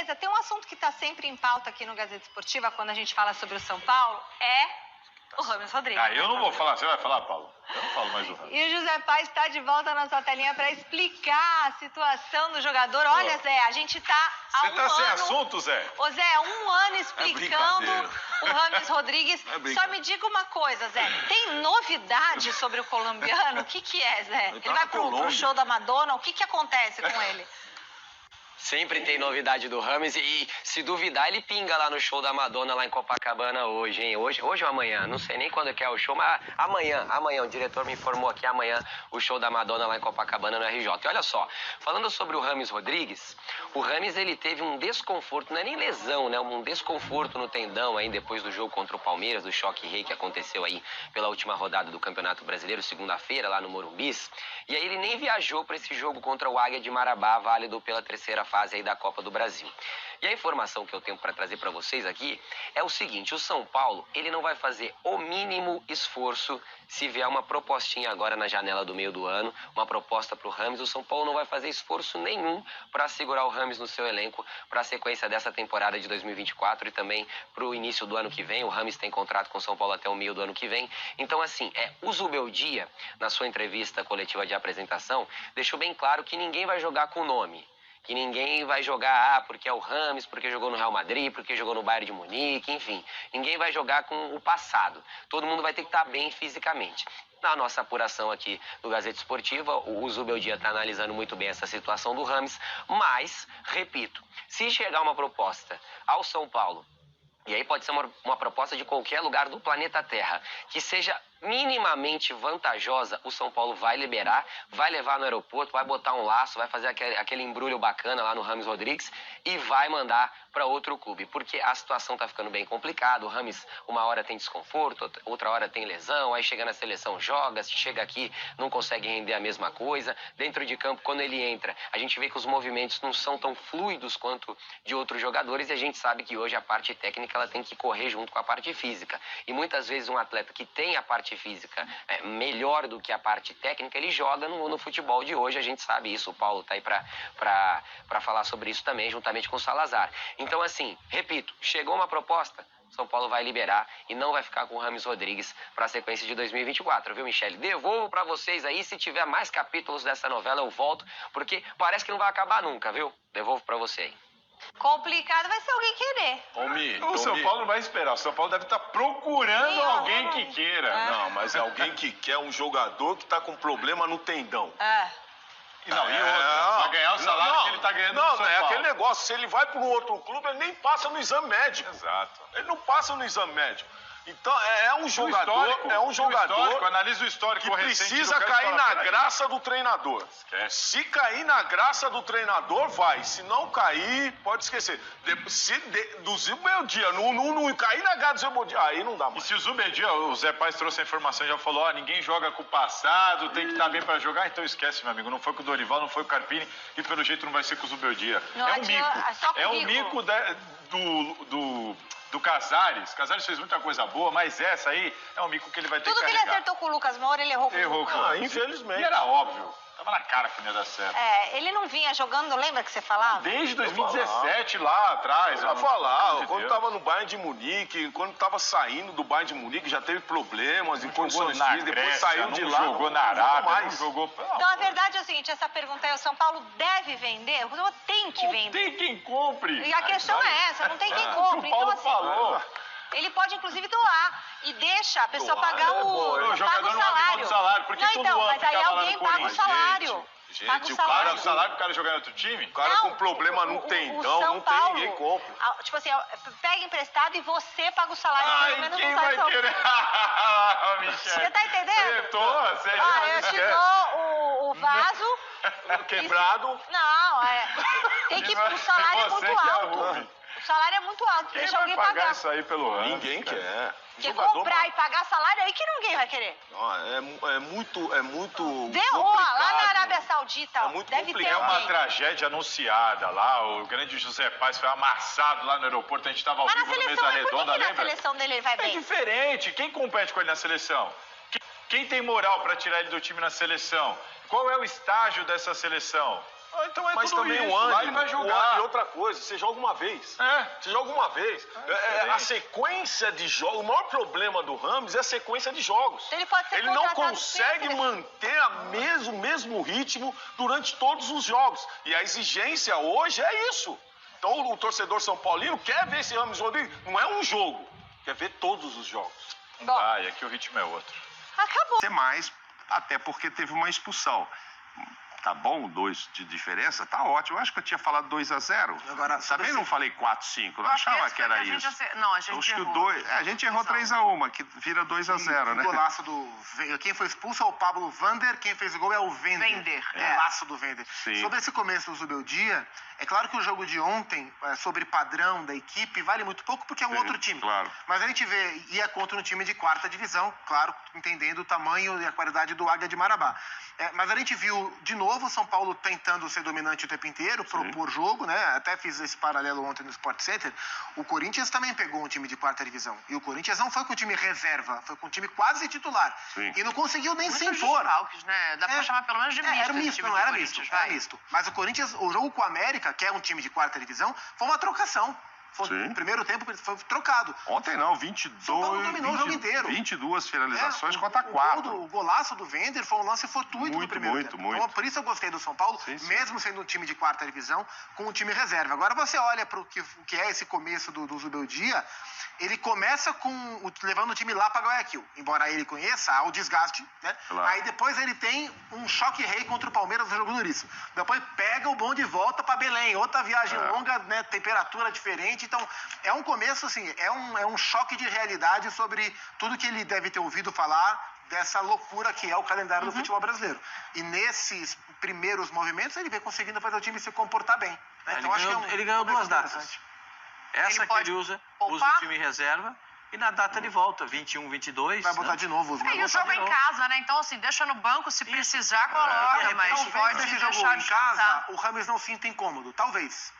beleza, tem um assunto que está sempre em pauta aqui no Gazeta Esportiva, quando a gente fala sobre o São Paulo, é o Rames Rodrigues. Ah, eu não vou falar, você vai falar, Paulo? Eu não falo mais do Rames. E o José Paz está de volta na nossa telinha para explicar a situação do jogador. Olha, Zé, a gente está há Você um tá ano... sem assunto, Zé? Ô, Zé, um ano explicando o Rames Rodrigues. Só me diga uma coisa, Zé, tem novidade sobre o colombiano? O que é, Zé? Ele vai pro show da Madonna? O que acontece com ele? Sempre tem novidade do Rames e, se duvidar, ele pinga lá no show da Madonna, lá em Copacabana hoje, hein? Hoje ou amanhã, não sei nem quando que é o show, mas amanhã, o diretor me informou aqui, amanhã o show da Madonna lá em Copacabana no RJ. E olha só, falando sobre o Rames Rodrigues, o Rames, ele teve um desconforto, não é nem lesão, né? Um desconforto no tendão aí depois do jogo contra o Palmeiras, do choque rei que aconteceu aí pela última rodada do Campeonato Brasileiro, segunda-feira, lá no Morumbis. E aí ele nem viajou para esse jogo contra o Águia de Marabá, válido pela terceira fase aí da Copa do Brasil. E a informação que eu tenho para trazer para vocês aqui é o seguinte: o São Paulo, ele não vai fazer o mínimo esforço se vier uma propostinha agora na janela do meio do ano, uma proposta para o Rames. O São Paulo não vai fazer esforço nenhum para segurar o Rames no seu elenco para a sequência dessa temporada de 2024 e também para o início do ano que vem. O Rames tem contrato com o São Paulo até o meio do ano que vem. Então, assim, o Zubeldia, na sua entrevista coletiva de apresentação, deixou bem claro que ninguém vai jogar com o nome. Que ninguém vai jogar, porque é o Rames, porque jogou no Real Madrid, porque jogou no Bayern de Munique, enfim. Ninguém vai jogar com o passado. Todo mundo vai ter que estar bem fisicamente. Na nossa apuração aqui do Gazeta Esportiva, o Zubeldia está analisando muito bem essa situação do Rames, mas, repito, se chegar uma proposta ao São Paulo, e aí pode ser uma proposta de qualquer lugar do planeta Terra, que seja minimamente vantajosa, o São Paulo vai liberar, vai levar no aeroporto, vai botar um laço, vai fazer aquele embrulho bacana lá no Rames Rodrigues e vai mandar para outro clube, porque a situação está ficando bem complicada. O Rames uma hora tem desconforto, outra hora tem lesão, aí chega na seleção joga, se chega aqui não consegue render a mesma coisa. Dentro de campo, quando ele entra, a gente vê que os movimentos não são tão fluidos quanto de outros jogadores e a gente sabe que hoje a parte técnica ela tem que correr junto com a parte física. E muitas vezes um atleta que tem a parte física melhor do que a parte técnica, ele joga no futebol de hoje, a gente sabe isso. O Paulo tá aí para falar sobre isso também, juntamente com o Salazar. Então, assim, repito, chegou uma proposta, São Paulo vai liberar e não vai ficar com o Rames Rodrigues para a sequência de 2024, viu, Michele? Devolvo para vocês aí, se tiver mais capítulos dessa novela eu volto, porque parece que não vai acabar nunca, viu? Devolvo para você aí. Complicado vai ser alguém querer. O São Paulo não vai esperar. O São Paulo deve estar procurando alguém que queira. Não, mas é alguém que quer um jogador que está com problema no tendão. Não, e outro, vai ganhar o salário que ele está ganhando no São Paulo. Não, é aquele negócio, se ele vai para um outro clube, ele nem passa no exame médico. Exato. Ele não passa no exame médico. Então, é um jogador analisa o histórico que precisa cair na graça do treinador. Se cair na graça do treinador, vai. Se não cair, pode esquecer. Do Zubeldia, não cair na graça do Zubeldia, aí não dá mais. E se o Zubeldia, o Zé Paz trouxe a informação e já falou, ninguém joga com o passado, tem que estar bem para jogar, então esquece, meu amigo. Não foi com o Dorival, não foi com o Carpini e pelo jeito não vai ser com o Zubeldia. É um mico do Casares. Casares fez muita coisa boa, mas essa aí é um mico que ele vai ter que carregar. Tudo que ele acertou com o Lucas Moura, ele errou com o Lucas. Infelizmente. E era óbvio. Tava na cara que não ia dar certo. Ele não vinha jogando, lembra que você falava? Desde 2017, lá atrás. Eu falar, quando tava no Bayern de Munique, quando tava saindo do Bayern de Munique, já teve problemas em condições físicas, depois saiu de lá. Jogou na Arábia, não jogou... Então, a verdade é o seguinte, essa pergunta aí, o São Paulo deve vender? O São Paulo tem que vender. Não tem quem compre. E a questão é essa, não tem quem compre. O Paulo então, assim, falou. Ele pode, inclusive, doar e deixa a pessoa pagar o jogador não abre mão do salário, porque não, todo então, ano mas aí ficava lá alguém no paga o Corinthians. salário. Gente, O salário pro cara jogar em outro time? O cara com problema no tendão, não tem ninguém compra. Tipo assim, pega emprestado e você paga o salário. Pelo menos quem não sai vai querer? Michele. Você tá entendendo? Eu chegou o vaso. Quebrado. Não, tem que... O salário é muito alto. O salário é muito alto, Quem deixa vai alguém pagar pagar. isso aí pelo ano? Ninguém quer. Porque comprar e pagar salário aí que ninguém vai querer. É muito Lá na Arábia Saudita, É muito deve ter complicado. É uma alguém. tragédia anunciada lá, o grande José Paz foi amassado lá no aeroporto, a gente estava ao Mas na vivo no seleção, Mesa Redonda, por que na lembra? seleção dele ele vai É bem? diferente, quem compete com ele na seleção? Quem tem moral para tirar ele do time na seleção? Qual é o estágio dessa seleção? Então é mas tudo também isso. o Lá ânimo, ele vai jogar. e outra coisa, você joga uma vez. Você joga uma vez. A sequência de jogos, o maior problema do Rames é a sequência de jogos. Ele pode ser Ele não contratado consegue sempre. manter o mesmo ritmo durante todos os jogos. E a exigência hoje é isso. Então o torcedor São Paulino quer ver esse Rames Rodrigues. Não é um jogo, quer ver todos os jogos. Bom, E aqui o ritmo é outro. acabou. Ser mais, até porque teve uma expulsão. Tá bom, 2 de diferença, tá ótimo. Eu acho que eu tinha falado 2-0. Agora, também não falei 4-5, não achava que era isso. Não, a gente Acho que errou. a gente errou 3-1, que vira 2-0, né? O golaço do... Quem foi expulso é o Pablo Vander, quem fez o gol é o Vender. Golaço do Vender. Sim. Sobre esse começo do Zubeldia, é claro que o jogo de ontem, sobre padrão da equipe, vale muito pouco porque é um outro time. Claro. Mas a gente ia contra um time de 4ª divisão, claro, entendendo o tamanho e a qualidade do Águia de Marabá. Mas a gente viu, de novo, o São Paulo tentando ser dominante o tempo inteiro, propor jogo, né? Até fiz esse paralelo ontem no Sport Center. O Corinthians também pegou um time de 4ª divisão. E o Corinthians não foi com o time reserva, foi com o time quase titular. Sim. E não conseguiu nem se Muitos impor. desfalques, né? Dá pra chamar pelo menos de misto. Era esse misto, time não do era Corinthians, misto, vai. era misto. Mas o Corinthians, o jogo com o América, que é um time de 4ª divisão, foi uma trocação. Sim. No primeiro tempo foi trocado. Ontem não, São Paulo dominou o jogo inteiro. 22 finalizações contra 4. O golaço do Vender foi um lance fortuito no primeiro tempo. Muito. Então, por isso eu gostei do São Paulo, mesmo sendo um time de 4ª divisão, com um time reserva. Agora você olha para o que é esse começo do Zubeldia, ele começa levando o time lá para Guayaquil. Embora ele conheça, há o desgaste, né? Claro. Aí depois ele tem um choque rei contra o Palmeiras no jogo duríssimo. Depois pega o bonde e volta para Belém. Outra viagem longa, né? Temperatura diferente. Então, é um começo, assim, é um choque de realidade sobre tudo que ele deve ter ouvido falar dessa loucura que é o calendário do futebol brasileiro. E nesses primeiros movimentos, ele vem conseguindo fazer o time se comportar bem. Né? Então, acho que ele ganhou 2 datas. interessante. Essa que pode ele usa poupar. o time reserva. E na data de volta, 21, 22... Vai botar de novo os E o jogo é em casa, né? Então, assim, deixa no banco, se precisar, coloca, mas Talvez pode nesse deixar jogo em descansar. casa, o Rames não sinta incômodo. Talvez,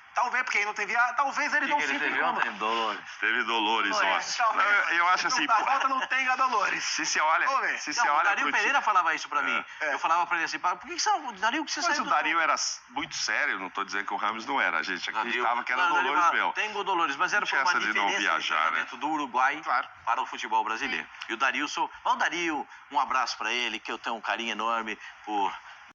porque aí não tem viagem. Talvez ele não ele sinta teve incômodo. ontem? Dolores. Teve Dolores ontem. Talvez. Eu acho assim... Na volta não tenha Dolores. Se você olha... Vamos ver. Se Não, você o olha Dario pro Pereira falava isso pra mim. É. Eu falava pra ele assim, por que você, Dario, que você Mas saiu o do Dario era muito sério, não tô dizendo que o Rames não era. A gente acreditava que era Não, Dario Dolores falava, mesmo. Tem o Dolores, mas era por Tinha uma essa de não diferença viajar, de treinamento do Uruguai para o futebol brasileiro. E o Darilson... O Dario, um abraço pra ele, que eu tenho um carinho enorme por